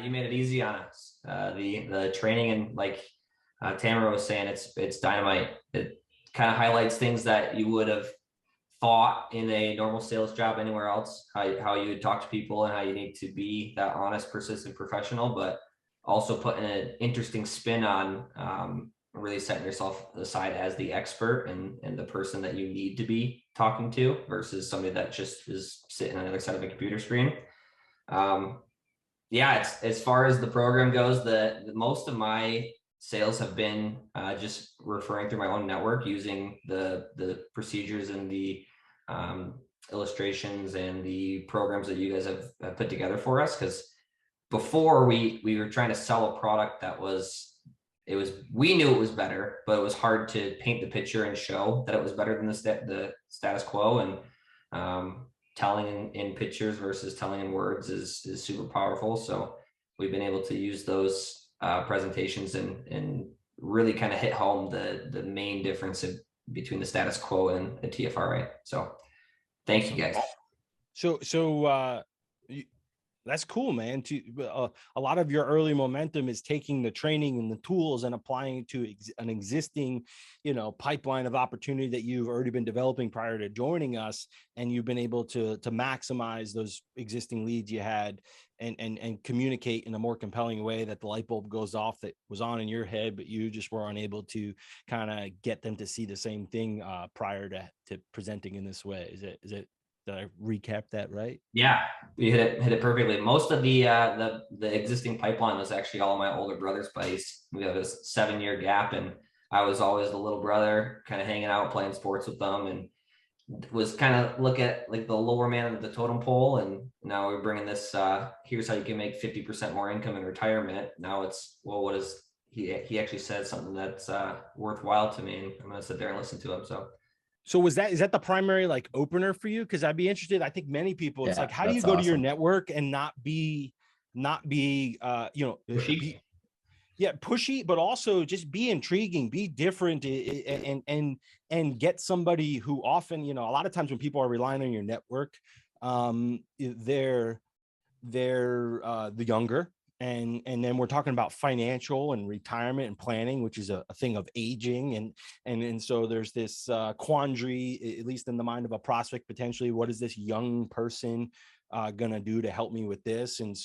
You made it easy on us. The training, and like Tamara was saying, it's dynamite. It kind of highlights things that you would have thought in a normal sales job anywhere else, how you would talk to people and how you need to be that honest, persistent professional, but also putting an interesting spin on really setting yourself aside as the expert and the person that you need to be talking to versus somebody that just is sitting on the other side of a computer screen. Yeah, it's, as far as the program goes, the most of my sales have been just referring through my own network using the procedures and the illustrations and the programs that you guys have put together for us. Because before we were trying to sell a product that we knew it was better, but it was hard to paint the picture and show that it was better than the status quo. And telling in pictures versus telling in words is super powerful. So we've been able to use those presentations and really kind of hit home the main difference between the status quo and the TFRA. So thank you guys. So that's cool, man. A lot of your early momentum is taking the training and the tools and applying it to an existing, pipeline of opportunity that you've already been developing prior to joining us, and you've been able to maximize those existing leads you had and communicate in a more compelling way that the light bulb goes off that was on in your head, but you just were unable to kind of get them to see the same thing prior to presenting in this way. Is it? Did I recap that right? Yeah, you hit it perfectly. Most of the existing pipeline was actually all of my older brother's buddies. We have a 7-year gap, and I was always the little brother, kind of hanging out, playing sports with them, and was kind of look at like the lower man of the totem pole. And now we're bringing this. Here's how you can make 50% more income in retirement. Now it's, well, what is he actually said something that's worthwhile to me, and I'm gonna sit there and listen to him. So is that the primary like opener for you? Because I'd be interested. I think many people, it's like, how do you go to your network and not be pushy? Pushy, but also just be intriguing, be different, and get somebody who often, a lot of times when people are relying on your network, they're the younger. And then we're talking about financial and retirement and planning, which is a thing of aging. And so there's this quandary, at least in the mind of a prospect, potentially, what is this young person going to do to help me with this? And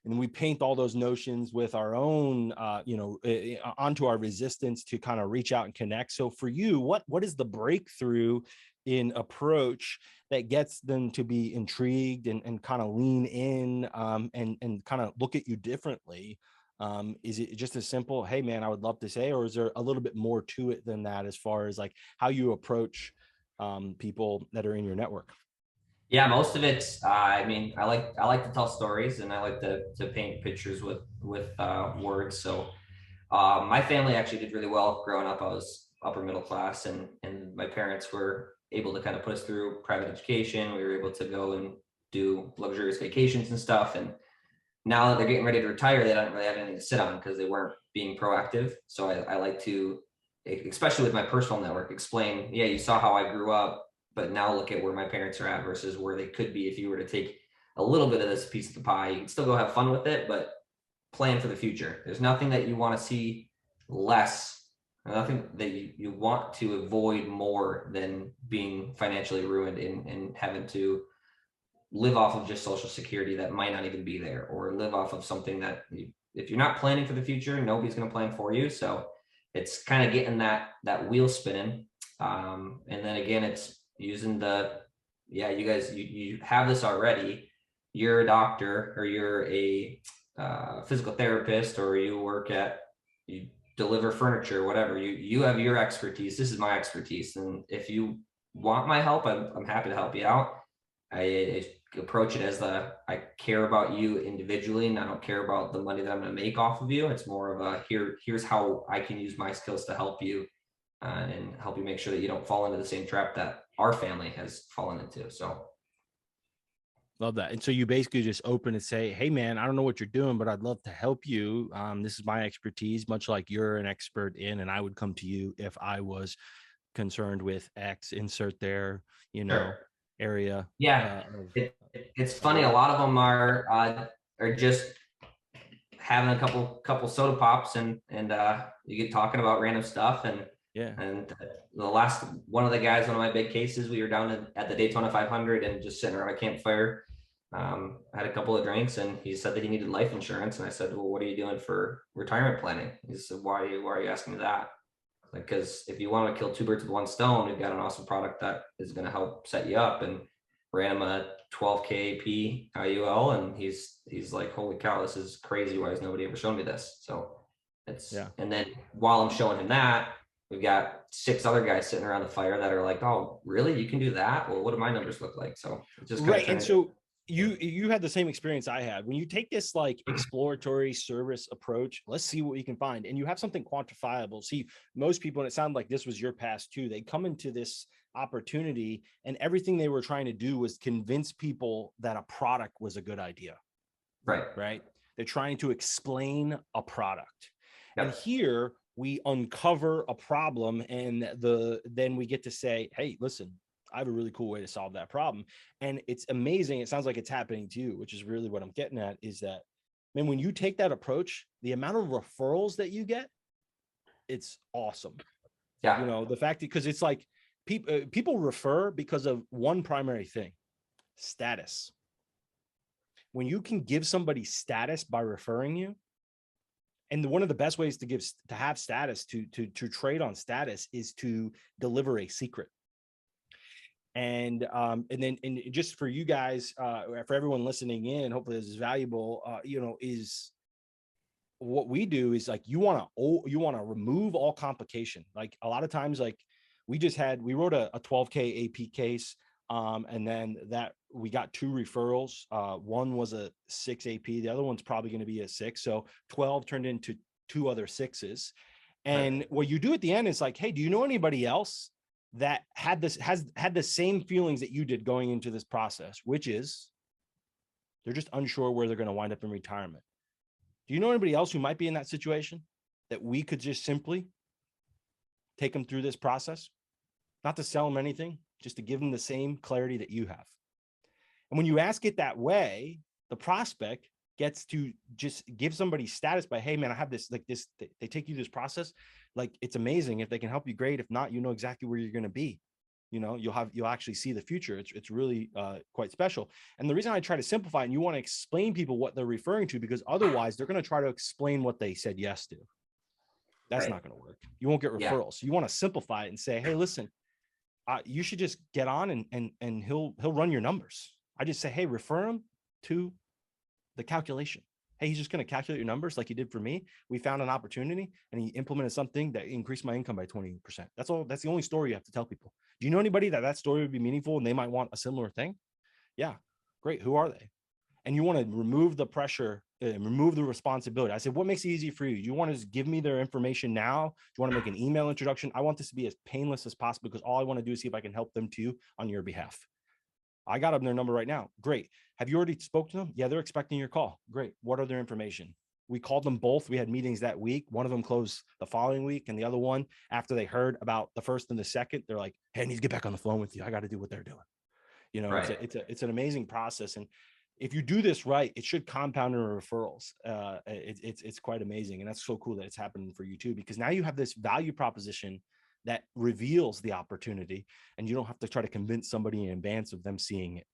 we paint all those notions with our own, onto our resistance to kind of reach out and connect. So for you, what is the breakthrough in approach that gets them to be intrigued and kind of lean in and kind of look at you differently? Is it just as simple, hey man, I would love to say, or is there a little bit more to it than that as far as like how you approach people that are in your network? Yeah, most of it's, I like to tell stories, and I like to paint pictures with words. So my family actually did really well growing up. I was upper middle class, and my parents were able to kind of put us through private education. We were able to go and do luxurious vacations and stuff. And now that they're getting ready to retire, they don't really have anything to sit on because they weren't being proactive. So I like to, especially with my personal network, explain, yeah, you saw how I grew up, but now look at where my parents are at versus where they could be if you were to take a little bit of this piece of the pie. You can still go have fun with it, but plan for the future. There's nothing that you want to see less, nothing that you want to avoid more than being financially ruined and having to live off of just Social Security that might not even be there, or live off of something that if you're not planning for the future, nobody's going to plan for you. So it's kind of getting that wheel spinning. And then again, it's using you guys, you have this already. You're a doctor, or you're a physical therapist, or you deliver furniture, whatever. You have your expertise. This is my expertise. And if you want my help, I'm happy to help you out. I approach it as I care about you individually, and I don't care about the money that I'm going to make off of you. It's more of a here's how I can use my skills to help you and help you make sure that you don't fall into the same trap that our family has fallen into. So love that. And so you basically just open and say, hey man, I don't know what you're doing, but I'd love to help you. This is my expertise, much like you're an expert in, and I would come to you if I was concerned with X, insert there, sure. Area. Yeah. It's funny. A lot of them are just having a couple soda pops, and you get talking about random stuff. Yeah. And the last one of the guys, one of my big cases, we were down at the Daytona 500 and just sitting around a campfire. Had a couple of drinks, and he said that he needed life insurance. And I said, well, what are you doing for retirement planning? He said, why are you asking me that? Like, because if you want to kill two birds with one stone, we've got an awesome product that is going to help set you up. And ran him a 12K AP IUL, and he's like, holy cow, this is crazy. Why has nobody ever shown me this? So and then while I'm showing him that, we've got 6 other guys sitting around the fire that are like, oh, really? You can do that? Well, what do my numbers look like? So it just kind of And so you had the same experience I had. When you take this like exploratory service approach, let's see what we can find, and you have something quantifiable. See, most people, and it sounded like this was your past too, they come into this opportunity and everything they were trying to do was convince people that a product was a good idea. Right. They're trying to explain a product. Yep. And here we uncover a problem, and then we get to say, hey, listen, I have a really cool way to solve that problem. And it's amazing. It sounds like it's happening to you, which is really what I'm getting at, is that, man, when you take that approach, the amount of referrals that you get, it's awesome. Yeah. You know, the fact that, because it's like people refer because of one primary thing: status. When you can give somebody status by referring you, and one of the best ways to have status, to trade on status, is to deliver a secret. And just for you guys, for everyone listening in, hopefully this is valuable, is what we do is like, you want to remove all complication. Like a lot of times, like we wrote a 12K AP case, and then that we got 2 referrals. One was a 6 AP. The other one's probably going to be a 6. So 12 turned into 2 other 6s. And what you do at the end is like, hey, do you know anybody else that has had the same feelings that you did going into this process, which is they're just unsure where they're going to wind up in retirement? Do you know anybody else who might be in that situation that we could just simply take them through this process? Not to sell them anything, just to give them the same clarity that you have. And when you ask it that way, the prospect gets to just give somebody status by, hey man, I have this, like this, they take you through this process. Like, it's amazing. If they can help you, great. If not, you know exactly where you're going to be. You know, you'll actually see the future. It's really quite special. And the reason I try to simplify it, and you want to explain people what they're referring to, because otherwise they're going to try to explain what they said yes to. That's not going to work. You won't get referrals. You want to simplify it and say, hey, listen, you should just get on and he'll run your numbers. I just say, hey, refer him to the calculation. Hey, he's just going to calculate your numbers like he did for me. We found an opportunity and he implemented something that increased my income by 20%. That's all. That's the only story you have to tell people. Do you know anybody that story would be meaningful and they might want a similar thing? Yeah, great. Who are they? And you want to remove the pressure and remove the responsibility. I said, what makes it easy for you? Do you want to just give me their information now? Do you want to make an email introduction? I want this to be as painless as possible, because all I want to do is see if I can help them too on your behalf. I got them their number right now. Great. Have you already spoke to them? Yeah, they're expecting your call. Great. What are their information? We called them both. We had meetings that week. One of them closed the following week, and the other one, after they heard about the first and the second, they're like, hey, I need to get back on the phone with you. I got to do what they're doing. You know, it's an amazing process. And if you do this right, it should compound in referrals. It's quite amazing. And that's so cool that it's happening for you too, because now you have this value proposition that reveals the opportunity, and you don't have to try to convince somebody in advance of them seeing it.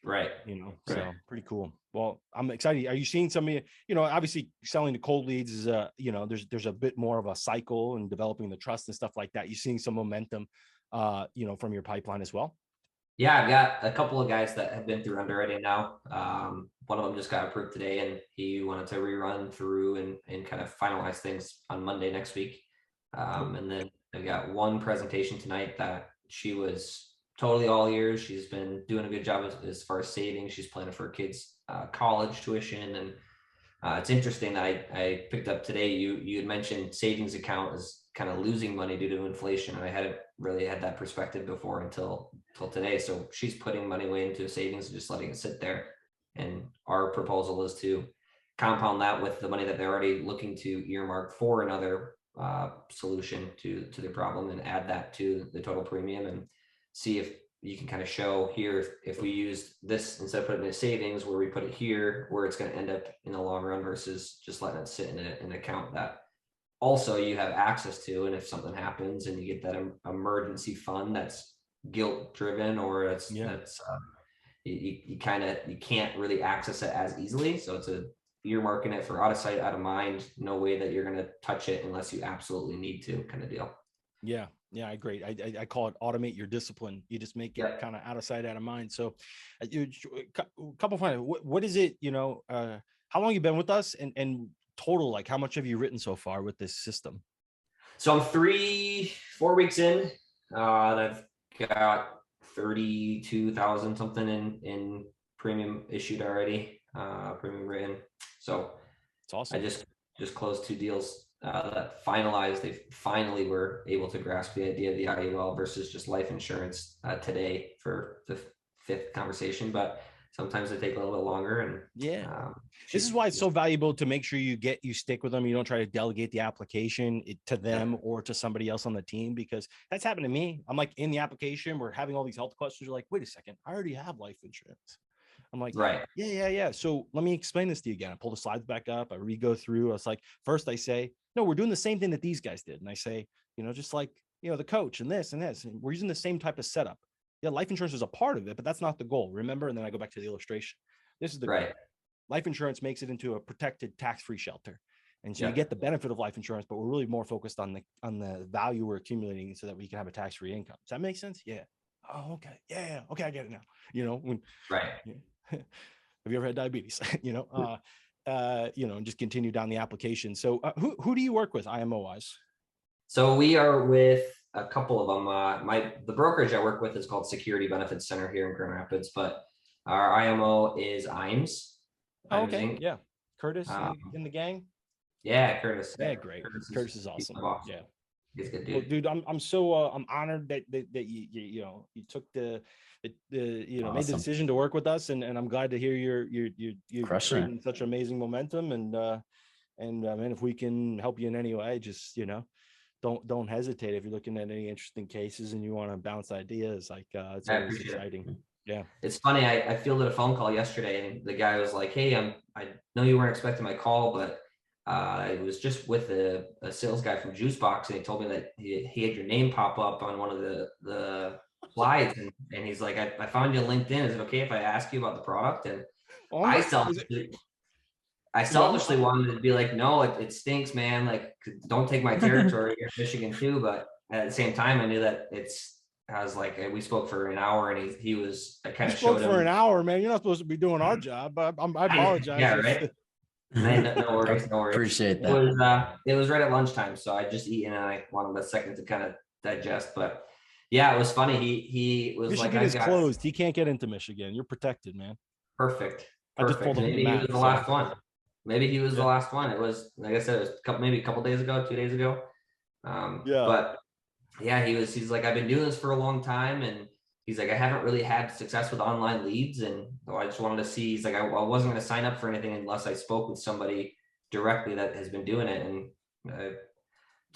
Right. You know, so pretty cool. Well, I'm excited. Are you seeing somebody, obviously selling to cold leads is there's a bit more of a cycle and developing the trust and stuff like that. You're seeing some momentum, from your pipeline as well? Yeah, I've got a couple of guys that have been through underwriting now. One of them just got approved today, and he wanted to rerun through and kind of finalize things on Monday next week. And then I've got one presentation tonight that she was totally all ears. She's been doing a good job as far as saving. She's planning for her kids' college tuition. And it's interesting that I picked up today. You had mentioned savings account is kind of losing money due to inflation. And I hadn't really had that perspective before until today. So she's putting money away into savings and just letting it sit there. And our proposal is to compound that with the money that they're already looking to earmark for another solution to the problem, and add that to the total premium, and see if you can kind of show here if we use this instead of putting it in savings, where we put it here, where it's going to end up in the long run versus just letting it sit in an account that also you have access to. And if something happens and you get that emergency fund that's guilt driven, or that's you can't really access it as easily. So it's you're marking it for out of sight, out of mind. No way that you're going to touch it unless you absolutely need to, kind of deal. Yeah. Yeah, I agree. I call it automate your discipline. You just make it kind of out of sight, out of mind. So a couple of fun. What is it, how long you been with us, and total, like how much have you written so far with this system? So I'm 4 weeks in. I've got 32,000 something in premium issued already, premium written. So it's awesome. I just closed 2 deals that finalized. They finally were able to grasp the idea of the IUL versus just life insurance today for the 5th conversation, but sometimes they take a little bit longer. And this is why it's so valuable to make sure you stick with them. You don't try to delegate the application to them or to somebody else on the team, because that's happened to me. I'm like in the application, we're having all these health questions. You're like, wait a second, I already have life insurance. I'm like, right. Yeah. So let me explain this to you again. I pull the slides back up. I re-go through. I was like, first I say, no, we're doing the same thing that these guys did. And I say, just like, the coach and this and this, and we're using the same type of setup. Yeah, life insurance is a part of it, but that's not the goal. Remember? And then I go back to the illustration. This is the goal. Life insurance makes it into a protected tax-free shelter. And so you get the benefit of life insurance, but we're really more focused on the value we're accumulating so that we can have a tax-free income. Does that make sense? Yeah. Oh, okay. Yeah. Okay. I get it now. Right. Have you ever had diabetes? And just continue down the application. So who do you work with IMO wise? So we are with a couple of them. The brokerage I work with is called Security Benefits Center here in Grand Rapids, but our IMO is IMS. Oh, okay. Inc. Yeah. Curtis in the gang. Yeah, Curtis. Yeah, great. Curtis is awesome. Yeah. He's a good dude. Well, dude, I'm so I'm honored that you took the awesome. Made the decision to work with us, and I'm glad to hear you're creating such amazing momentum, and man, if we can help you in any way, just don't hesitate. If you're looking at any interesting cases and you want to bounce ideas, like it's always exciting. Yeah, it's funny. I fielded a phone call yesterday, and the guy was like, "Hey, I know you weren't expecting my call, but I was just with a sales guy from Juicebox, and he told me that he had your name pop up on one of the slides, and he's like, I found you on LinkedIn. Is it okay if I ask you about the product?" And I selfishly wanted to be like, "No, it stinks, man. Like, don't take my territory. You're in Michigan too." But at the same time, I knew that we spoke for an hour, and he was, I kind of showed him for an hour, man. You're not supposed to be doing our job. I apologize. Yeah, right. No worries. Appreciate that. It was right at lunchtime, so I just eaten, and I wanted a second to kind of digest. But yeah, it was funny. He was Michigan like, is closed. He can't get into Michigan. You're protected, man. Perfect. I just pulled Maybe he was the last one. Maybe he was the last one. It was, like I said, it was maybe a couple days ago, 2 days ago. But yeah, he's like, I've been doing this for a long time, and he's like, I haven't really had success with online leads, and I just wanted to see. He's like, I wasn't going to sign up for anything unless I spoke with somebody directly that has been doing it. And I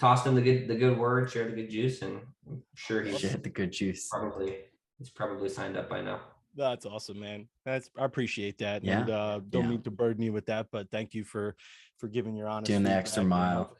tossed him the good word, shared the good juice, and I'm sure he's the good juice. He's probably signed up by now. That's awesome, man. I appreciate that. Yeah. And don't mean to burden you with that, but thank you for giving your honesty. Doing the extra mile.